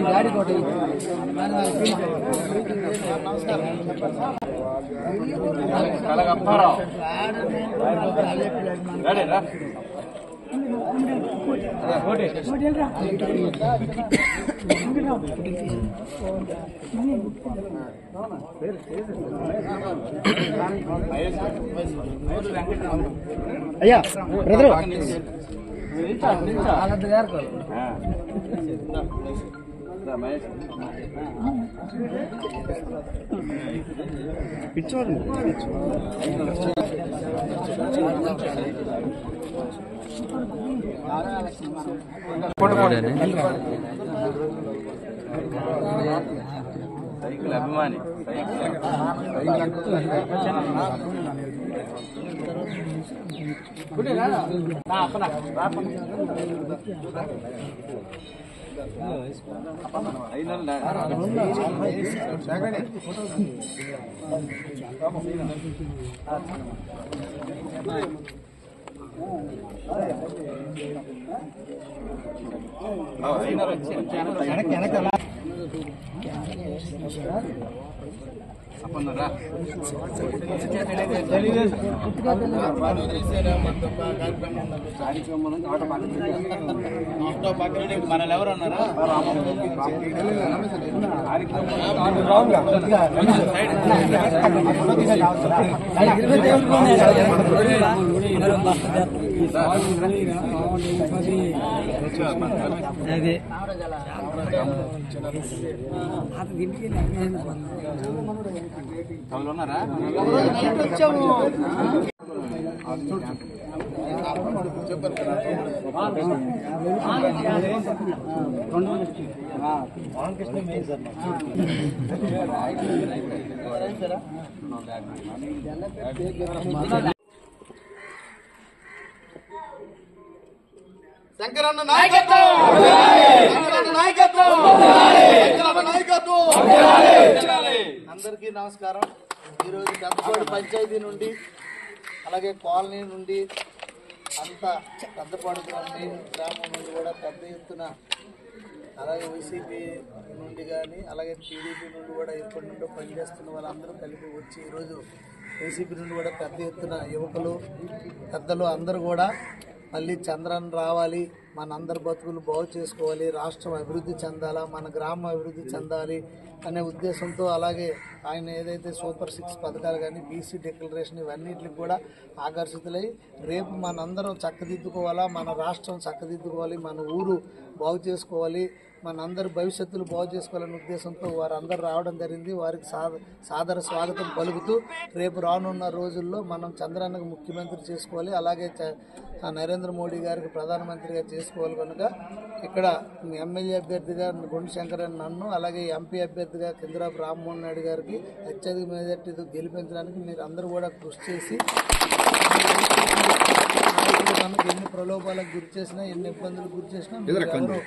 गाड़ी कोटी అయ్యా బ్రదర్ పిచ్చోడు సైకిల్ అభిమాని మనల్ని ఎవరు అన్నారా వాళ్ళు ఉన్నారా శంకరన్న నాయకత్వం శంకరన్న నాయకత్వం శంకరన్న నాయకత్వం అందరికీ నమస్కారం। ఈరోజు పెద్దపాడు పంచాయతీ నుండి అలాగే కాలనీ నుండి అంతా పెద్దపాడు గ్రామం నుండి కూడా పెద్ద ఎత్తున అలాగే వైసీపీ నుండి కానీ అలాగే టీడీపీ నుండి కూడా ఎప్పటి నుండో పనిచేస్తున్న వాళ్ళందరూ కలిపి వచ్చి ఈరోజు వైసీపీ నుండి కూడా పెద్ద ఎత్తున యువకులు పెద్దలు అందరూ కూడా మళ్ళీ చంద్రన్ రావాలి, మనందరి బతుకులు బాగు చేసుకోవాలి, రాష్ట్రం అభివృద్ధి చెందాలా, మన గ్రామం అభివృద్ధి చెందాలి అనే ఉద్దేశంతో అలాగే ఆయన ఏదైతే సూపర్ 6 పథకాలు కానీ బీసీ డిక్లరేషన్ ఇవన్నిటికి కూడా ఆకర్షితులై రేపు మనందరం చక్కదిద్దుకోవాలా, మన రాష్ట్రం చక్కదిద్దుకోవాలి, మన ఊరు బాగు చేసుకోవాలి, మనందరి భవిష్యత్తులు బాగు చేసుకోవాలనే ఉద్దేశంతో వారందరూ రావడం జరిగింది। వారికి సాదర స్వాగతం పలుకుతూ రేపు రానున్న రోజుల్లో మనం చంద్రన్నకు ముఖ్యమంత్రి చేసుకోవాలి, అలాగే నరేంద్ర మోడీ గారికి ప్రధానమంత్రిగా చేసుకోవాలి కనుక ఇక్కడ ఎమ్మెల్యే అభ్యర్థిగా గుండు శంకరన్ నన్ను అలాగే ఎంపీ అభ్యర్థిగా కింజరాపు రామ్మోహన్ నాయుడు గారికి అత్యధిక మెజార్టీతో గెలిపించడానికి మీరు అందరూ కూడా కృషి చేసి మనకు ఎన్ని ప్రలోభాలకు గురి చేసినా ఎన్ని ఇబ్బందులకు గురి చేసినా ఎవరు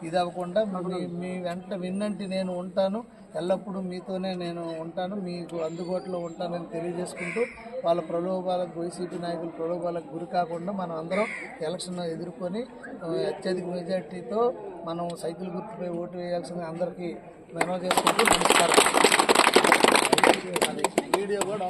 ఇది అవ్వకుండా మీ వెంట విన్నంటి నేను ఉంటాను, ఎల్లప్పుడూ మీతోనే నేను ఉంటాను, మీకు అందుబాటులో ఉంటానని తెలియజేసుకుంటూ వాళ్ళ ప్రలోభాలకు వైసీపీ నాయకుల ప్రలోభాలకు గురి కాకుండా మనం అందరం ఎలక్షన్ ఎదుర్కొని అత్యధిక మెజార్టీతో మనం సైకిల్ గుర్తుపై ఓటు వేయాల్సింది అందరికీ మనవి చేసుకుంటూ నమస్కారం। వీడియో కూడా